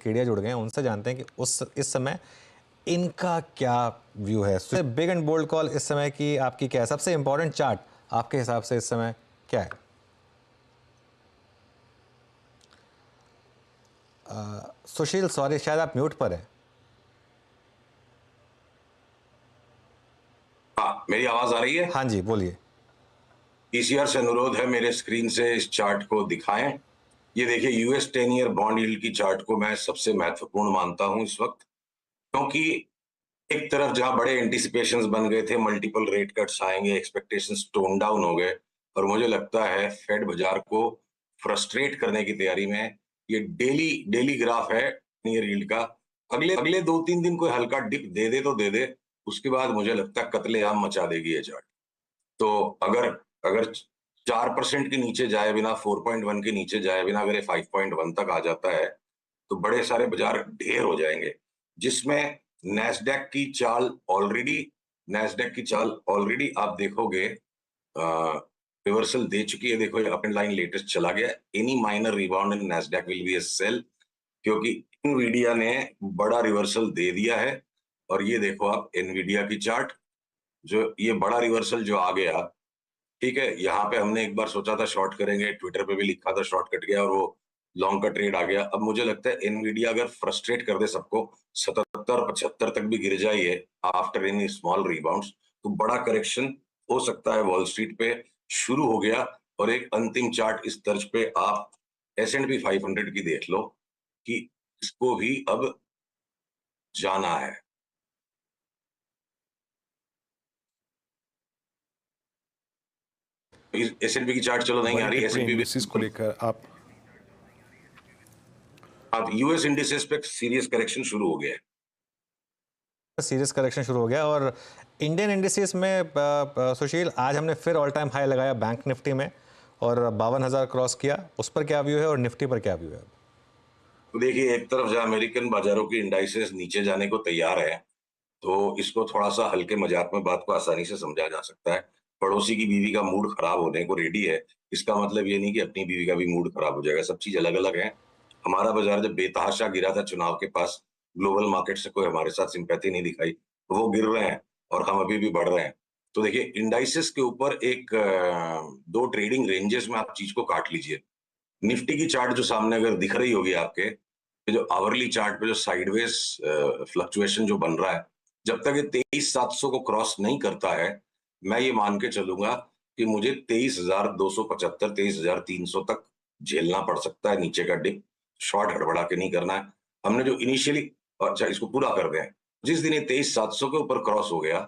लकेड़िया जुड़ गए हैं, उनसे जानते हैं कि इस समय इनका क्या व्यू है। बिग एंड बोल्ड कॉल इस समय की आपकी क्या है? सबसे इंपॉर्टेंट चार्ट आपके हिसाब से इस समय क्या है? सुशील सॉरी, शायद आप म्यूट पर हैं। हाँ, मेरी आवाज आ रही है? हाँ जी, बोलिए। पीसीआर से अनुरोध है मेरे स्क्रीन से इस चार्ट को दिखाएं। ये देखिए, यूएस 10 ईयर बॉन्ड यील्ड की चार्ट को मैं सबसे महत्वपूर्ण मानता हूं इस वक्त, क्योंकि एक तरफ जहां बड़े एंटिसिपेशंस बन गए थे, मल्टीपल रेट कट्स आएंगे, एक्सपेक्टेशंस टोन डाउन हो गए, और मुझे लगता है फेड बाजार को फ्रस्ट्रेट करने की तैयारी में है। ये डेली डेली ग्राफ है ईयर यील्ड का। अगले अगले 2-3 दिन कोई हल्का डिप दे दे तो दे दे, उसके बाद मुझे लगता है कत्लेआम मचा देगी ये चार्ट। तो अगर अगर 4% के नीचे जाए बिना, 4.1 के नीचे जाए बिना, अगर ये 5.1 तक आ जाता है तो बड़े सारे बाजार ढेर हो जाएंगे, जिसमें नैस्डैक की चाल ऑलरेडी आप देखोगे रिवर्सल दे चुकी है। देखो, अप एंड लाइन लेटेस्ट चला गया। Any minor rebound in Nasdaq will be a sell, क्योंकि एनवीडिया ने बड़ा रिवर्सल दे दिया है। और ये देखो आप एनवीडिया की चार्ट, जो ये बड़ा रिवर्सल जो आ गया, ठीक है, यहाँ पे हमने एक बार सोचा था शॉर्ट करेंगे, ट्विटर पे भी लिखा था, शॉर्ट कट गया और वो लॉन्ग का ट्रेड आ गया। अब मुझे लगता है एनवीडिया अगर फ्रस्ट्रेट कर दे सबको, 77-75 तक भी गिर जाइए आफ्टर एनी स्मॉल रिबाउंड्स, तो बड़ा करेक्शन हो सकता है वॉल स्ट्रीट पे शुरू हो गया। और एक अंतिम चार्ट इस तर्ज पे आप S&P 500 की देख लो कि इसको भी अब जाना है। S&P की चार्ट चलो नहीं आ रही, S&P इंडिसेस को लेकर आप यूएस इंडिसेस पे सीरियस करेक्शन शुरू हो गया है। सीरियस करेक्शन शुरू हो गया। और इंडियन इंडिसेस में सुशील, आज हमने फिर ऑल टाइम हाई लगाया बैंक निफ्टी में और 52,000 क्रॉस किया। उस पर क्या व्यू है और निफ्टी पर क्या व्यू है? तो देखिए, एक तरफ जहां अमेरिकन बाजारों की इंडाइसेस नीचे जाने को तैयार है, तो इसको थोड़ा सा हल्के मजाक में बात को आसानी से समझा जा सकता है। पड़ोसी की बीवी का मूड खराब होने को रेडी है, इसका मतलब ये नहीं कि अपनी बीवी का भी मूड खराब हो जाएगा। सब चीज अलग अलग है। हमारा बाजार जब बेतहाशा गिरा था चुनाव के पास, ग्लोबल मार्केट से कोई हमारे साथ सिंपैथी नहीं दिखाई, वो गिर रहे हैं और हम अभी भी बढ़ रहे हैं। तो देखिए, इंडाइसेस के ऊपर एक दो ट्रेडिंग रेंजेस में आप चीज को काट लीजिए। निफ्टी की चार्ट जो सामने अगर दिख रही होगी आपके, ये जो आवरली चार्ट पे जो साइडवेज फ्लक्चुएशन जो बन रहा है, जब तक ये 23,700 को क्रॉस नहीं करता है, मैं ये मान के चलूंगा कि मुझे 23,275 23,300 तक झेलना पड़ सकता है नीचे का डिप। शॉर्ट हड़बड़ा के नहीं करना है। हमने जो इनिशियली, अच्छा इसको पूरा कर दें, जिस दिन ये 23,700 के ऊपर क्रॉस हो गया,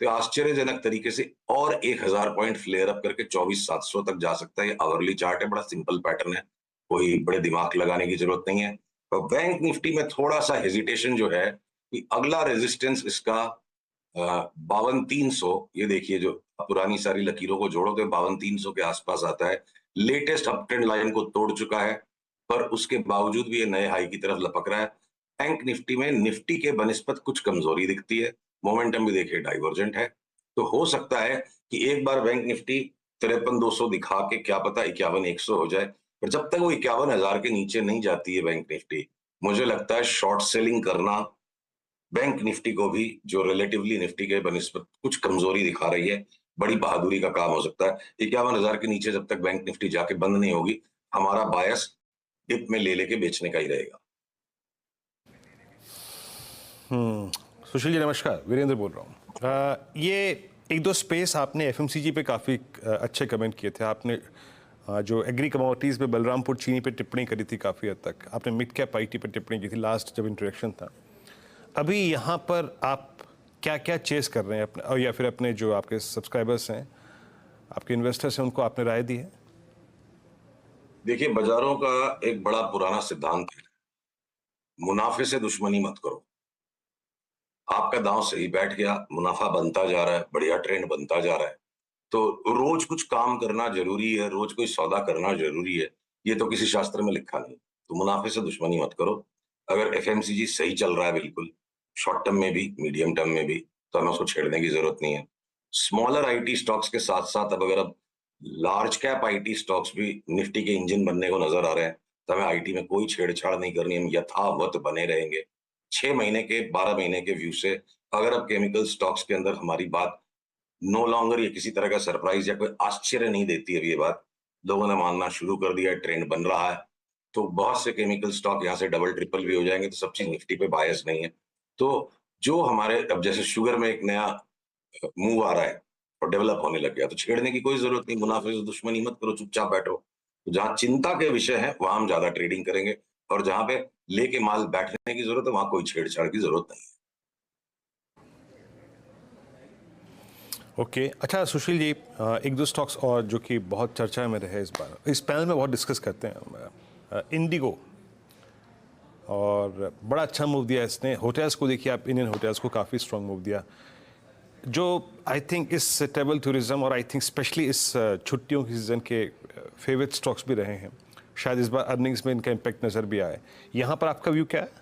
तो आश्चर्यजनक तरीके से और 1,000 पॉइंट फ्लेयर अप करके 24,700 तक जा सकता है। ये आवरली चार्ट है, बड़ा सिंपल पैटर्न है, कोई बड़े दिमाग लगाने की जरूरत नहीं है। और बैंक निफ्टी में थोड़ा सा हेजिटेशन जो है कि अगला रेजिस्टेंस इसका 52,300, ये देखिए जो पुरानी सारी लकीरों को जोड़ो तो 52,300 के आसपास आता है। लेटेस्ट अप ट्रेंड लाइन को तोड़ चुका है, पर उसके बावजूद भी ये नए हाई की तरफ लपक रहा है। बैंक निफ्टी में निफ्टी के बनिस्बत कुछ कमजोरी दिखती है, मोमेंटम भी देखिए डाइवर्जेंट है। तो हो सकता है कि एक बार बैंक निफ्टी 53,200 दिखा के क्या पता 51,100 हो जाए, पर जब तक वो 51,000 के नीचे नहीं जाती है बैंक निफ्टी, मुझे लगता है शॉर्ट सेलिंग करना बैंक निफ्टी को भी, जो रिलेटिवली निफ्टी के बनिस्बत कुछ कमजोरी दिखा रही है, बड़ी बहादुरी का काम हो सकता है। 51,000 के नीचे जब तक बैंक निफ्टी जाके बंद नहीं होगी, हमारा बायस डिप में ले लेके बेचने का ही रहेगा। सुशील जी नमस्कार, वीरेंद्र बोल रहा हूँ। ये एक दो स्पेस आपने एफएमसीजी पे काफ़ी अच्छे कमेंट किए थे। आपने जो एग्री कमोडिटीज़ पे बलरामपुर चीनी पे टिप्पणी करी थी, काफ़ी हद तक आपने मिड कैप आईटी पे टिप्पणी की थी लास्ट जब इंट्रोडक्शन था। अभी यहाँ पर आप क्या क्या चेस कर रहे हैं अपने, और या फिर अपने जो आपके सब्सक्राइबर्स हैं, आपके इन्वेस्टर्स हैं, उनको आपने राय दी है? देखिए, बाजारों का एक बड़ा पुराना सिद्धांत है, मुनाफे से दुश्मनी मत करो। आपका दांव सही बैठ गया, मुनाफा बनता जा रहा है, बढ़िया ट्रेंड बनता जा रहा है, तो रोज कुछ काम करना जरूरी है, रोज कोई सौदा करना जरूरी है, ये तो किसी शास्त्र में लिखा नहीं। तो मुनाफे से दुश्मनी मत करो। अगर एफएमसीजी सही चल रहा है, बिल्कुल शॉर्ट टर्म में भी मीडियम टर्म में भी, तो हमें उसको छेड़ने की जरूरत नहीं है। स्मॉलर आईटी स्टॉक्स के साथ साथ अब लार्ज कैप आईटी स्टॉक्स भी निफ्टी के इंजन बनने को नजर आ रहे हैं, तो हमें आईटी में कोई छेड़छाड़ नहीं करनी, हम यथावत बने रहेंगे। 6 महीने के, 12 महीने के व्यू से अगर अब केमिकल स्टॉक्स के अंदर हमारी बात नो लॉन्गर ये किसी तरह का सरप्राइज या कोई आश्चर्य नहीं देती अभी ये बात, लोगों ने मानना शुरू कर दिया है, ट्रेंड बन रहा है, तो बहुत से केमिकल स्टॉक यहाँ से डबल ट्रिपल भी हो जाएंगे, तो सब चीज निफ्टी पे बायस नहीं है। तो जो हमारे अब जैसे शुगर में एक नया मूव आ रहा है और डेवलप होने लग गया, तो छेड़ने की कोई जरूरत नहीं, मुनाफे से दुश्मनी मत करो, चुपचाप बैठो। तो जहाँ चिंता के विषय है वहां हम ज्यादा ट्रेडिंग करेंगे, और जहां पे लेके माल बैठने की जरूरत है वहां कोई छेड़छाड़ की जरूरत नहीं है। ओके अच्छा सुशील जी, एक दो स्टॉक्स और जो कि बहुत चर्चा में रहे इस बार, इस पैनल में बहुत डिस्कस करते हैं, इंडिगो, और बड़ा अच्छा मूव दिया इसने। होटल्स को देखिए आप, इंडियन होटल्स को काफ़ी स्ट्रांग मूव दिया, जो आई थिंक इस ट्रेवल टूरिज्म और आई थिंक स्पेशली इस छुट्टियों की सीज़न के फेवरेट स्टॉक्स भी रहे हैं। शायद इस बार अर्निंग्स में इनका इम्पैक्ट नज़र भी आए। यहाँ पर आपका व्यू क्या है?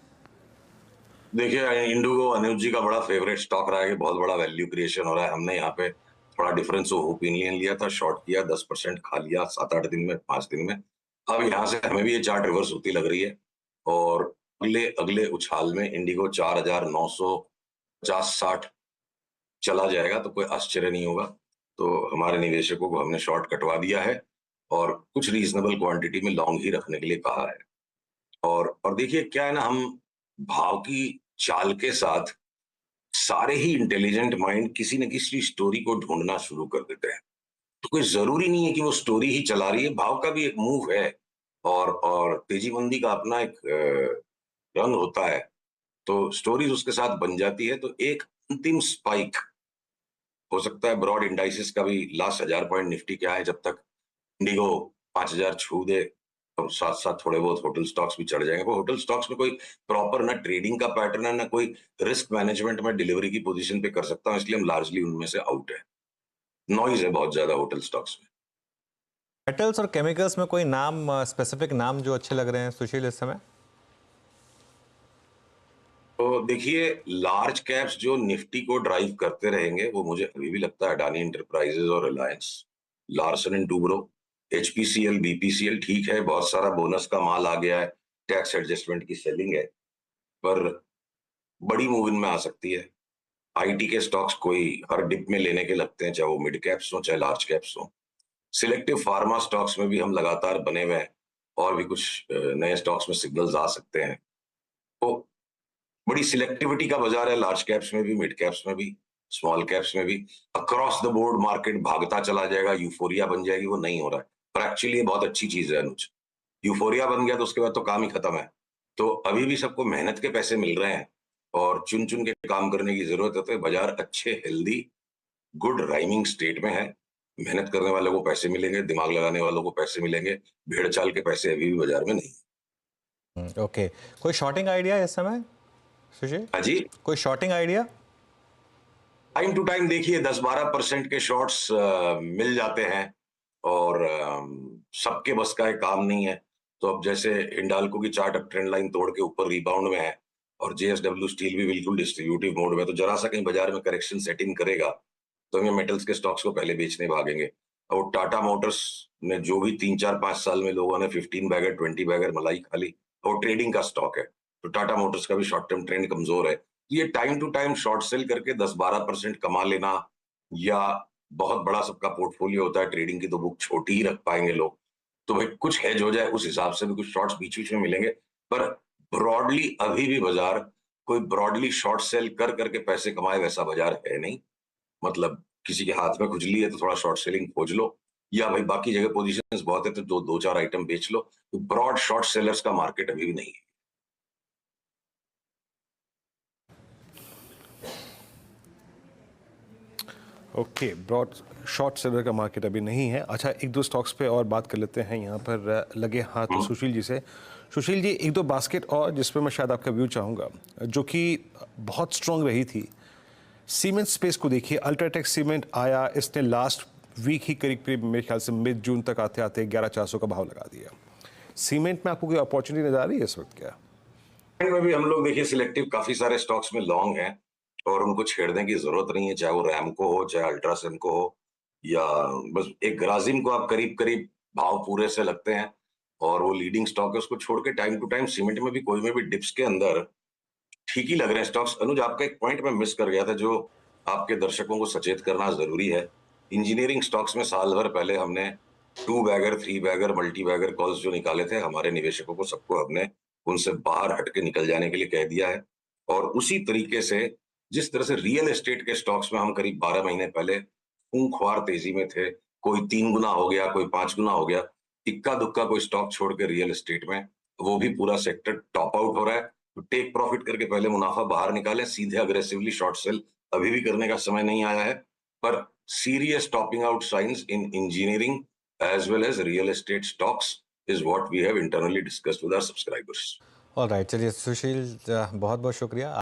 देखिए, इंडिगो अनुज जी का बड़ा फेवरेट स्टॉक रहा है कि बहुत बड़ा वैल्यू क्रिएशन हो रहा है। हमने यहाँ पे थोड़ा डिफरेंस ऑफ ओपिनियन लिया था, शॉर्ट किया, 10% खा लिया 7-8 दिन में, 5 दिन में। अब यहाँ से हमें भी ये चार्ट रिवर्स होती लग रही है, और अगले अगले उछाल में इंडिगो 4,950-60 चला जाएगा तो कोई आश्चर्य नहीं होगा। तो हमारे निवेशकों को हमने शॉर्ट कटवा दिया है और कुछ रीजनेबल क्वांटिटी में लॉन्ग ही रखने के लिए कहा है। और देखिए क्या है ना, हम भाव की चाल के साथ सारे ही इंटेलिजेंट माइंड किसी न किसी स्टोरी को ढूंढना शुरू कर देते हैं। तो कोई जरूरी नहीं है कि वो स्टोरी ही चला रही है, भाव का भी एक मूव है, और तेजी मंदी का अपना एक रंग होता है। तो स्टोरीज उसके साथ बन जाती है। तो एक अंतिम स्पाइक हो सकता है ब्रॉड इंडाइसिस का भी, लास्ट 1000 पॉइंट निफ्टी क्या है, जब तक इंडिगो 5000 छू दे, और साथ साथ थोड़े बहुत होटल स्टॉक्स भी चढ़ जाएंगे। पर होटल स्टॉक्स में कोई प्रॉपर ना ट्रेडिंग का पैटर्न है, ना कोई रिस्क मैनेजमेंट में डिलीवरी की पोजीशन पे कर सकता हूं, इसलिए हम लार्जली उनमें से आउट है। नॉइज है बहुत ज्यादा होटल स्टॉक्स में। मेटल्स और केमिकल्स में कोई नाम, स्पेसिफिक नाम जो अच्छे लग रहे हैं सुशील इस समय? तो देखिए, लार्ज कैप्स जो निफ्टी को ड्राइव करते रहेंगे वो मुझे अभी भी लगता है अडानी इंटरप्राइजेज और Reliance, Larsen and Toubro, HPCL, BPCL. ठीक है, बहुत सारा बोनस का माल आ गया है, टैक्स एडजस्टमेंट की सेलिंग है, पर बड़ी मूव इनमें आ सकती है। आईटी के स्टॉक्स कोई हर डिप में लेने के लगते हैं, चाहे वो मिड कैप्स हो चाहे लार्ज कैप्स हो। सिलेक्टिव फार्मा स्टॉक्स में भी हम लगातार बने हुए हैं, और भी कुछ नए स्टॉक्स में सिग्नल्स आ सकते हैं। तो बड़ी सिलेक्टिविटी का बाजार है, लार्ज कैप्स में भी, मिड कैप्स में भी, स्मॉल कैप्स में भी। अक्रॉस द बोर्ड मार्केट भागता चला जाएगा, यूफोरिया बन जाएगी, वो नहीं हो रहा है। पर एक्चुअली ये बहुत अच्छी चीज है अनुज, यूफोरिया बन गया तो उसके बाद तो काम ही खत्म है। तो अभी भी सबको मेहनत के पैसे मिल रहे हैं, और चुन चुन के काम करने की जरूरत है। तो बाजार अच्छे, हेल्दी, गुड राइमिंग स्टेट में है। मेहनत करने वालों को पैसे मिलेंगे, दिमाग लगाने वालों को पैसे मिलेंगे, भेड़ चाल के पैसे अभी भी बाजार में नहीं। ओके, कोई शॉर्टिंग आइडिया इस समय सुशील? हाँ जी, कोई shorting idea? Time to time देखिए 10-12% के शॉट्स मिल जाते हैं, और सबके बस का एक काम नहीं है। तो अब जैसे हिंडाल्को की चार्ट अब ट्रेंड लाइन तोड़ के ऊपर रिबाउंड में है, और जेएसडब्ल्यू स्टील भी बिल्कुल डिस्ट्रीब्यूटिव मोड में, तो जरा सा कहीं बाजार में करेक्शन सेटिंग करेगा तो हम ये मेटल्स के स्टॉक्स को पहले बेचने भागेंगे। और टाटा मोटर्स ने जो भी 3-4-5 साल में लोगों ने 15 बैगर 20 बैगर मलाई खा ली, और ट्रेडिंग का स्टॉक है, तो टाटा मोटर्स का भी शॉर्ट टर्म ट्रेंड कमजोर है। ये time to time short sell करके 10-12% कमा लेना, या बहुत बड़ा सबका पोर्टफोलियो होता है ट्रेडिंग की, तो बुक छोटी ही रख पाएंगे लोग, तो भाई कुछ हेज हो जाए उस हिसाब से भी कुछ शॉर्ट्स बीच बीच में मिलेंगे। पर ब्रॉडली अभी भी बाजार कोई ब्रॉडली शॉर्ट सेल कर करके पैसे कमाए वैसा बाजार है नहीं। मतलब किसी के हाथ में खुजली है तो थोड़ा शॉर्ट सेलिंग खोज लो, या भाई बाकी जगह पोजीशंस बहुत है तो दो चार आइटम बेच लो। तो ब्रॉड शॉर्ट सेलर्स का मार्केट अभी भी नहीं है। ओके, ब्रॉड शॉर्ट सेलर का मार्केट अभी नहीं है। अच्छा, एक दो स्टॉक्स पे और बात कर लेते हैं यहाँ पर लगे हाथ सुशील जी से। सुशील जी, एक दो बास्केट और जिसपे मैं शायद आपका व्यू चाहूँगा, जो कि बहुत स्ट्रॉन्ग रही थी। सीमेंट स्पेस को देखिए, अल्ट्राटेक सीमेंट आया, इसने लास्ट वीक ही करीब करीब मेरे ख्याल से मिड जून तक आते आते 11,400 का भाव लगा दिया। सीमेंट में आपको कोई अपॉर्चुनिटी नजर आ रही है इस वक्त क्या? में भी हम लोग देखिए सिलेक्टिव काफी सारे स्टॉक्स में लॉन्ग हैं, और उनको छेड़ने की जरूरत नहीं है, चाहे वो रैमको हो चाहे अल्ट्रासेमको हो, या बस एक ग्राजिम को आप करीब करीब भाव पूरे से लगते हैं, और वो लीडिंग स्टॉक है, उसको छोड़ के टाइम टू टाइम सीमेंट में भी कोई में भी डिप्स के अंदर ठीक ही लग रहे हैं स्टॉक्स। अनुज, आपका एक पॉइंट मैं मिस कर गया था जो आपके दर्शकों को सचेत करना जरूरी है। इंजीनियरिंग स्टॉक्स में साल भर पहले हमने 2 bagger, 3 bagger, multi bagger calls जो निकाले थे, हमारे निवेशकों को सबको हमने उनसे बाहर हटके निकल जाने के लिए कह दिया है। और उसी तरीके से जिस तरह से रियल एस्टेट के स्टॉक्स में हम करीब 12 महीने पहले खूंखार तेजी में थे, कोई 3 गुना हो गया, कोई 5 गुना हो गया, इक्का दुक्का कोई स्टॉक छोड़ के रियल एस्टेट में वो भी पूरा सेक्टर टॉप आउट हो रहा है। तो टेक प्रॉफिट करके पहले मुनाफा बाहर निकाले, सीधे अग्रेसिवली शॉर्ट सेल अभी भी करने का समय नहीं आया है। पर serious topping out science in engineering as well as real estate stocks is what we have internally discussed with our subscribers. Alright, चलिए सुशील, बहुत बहुत शुक्रिया।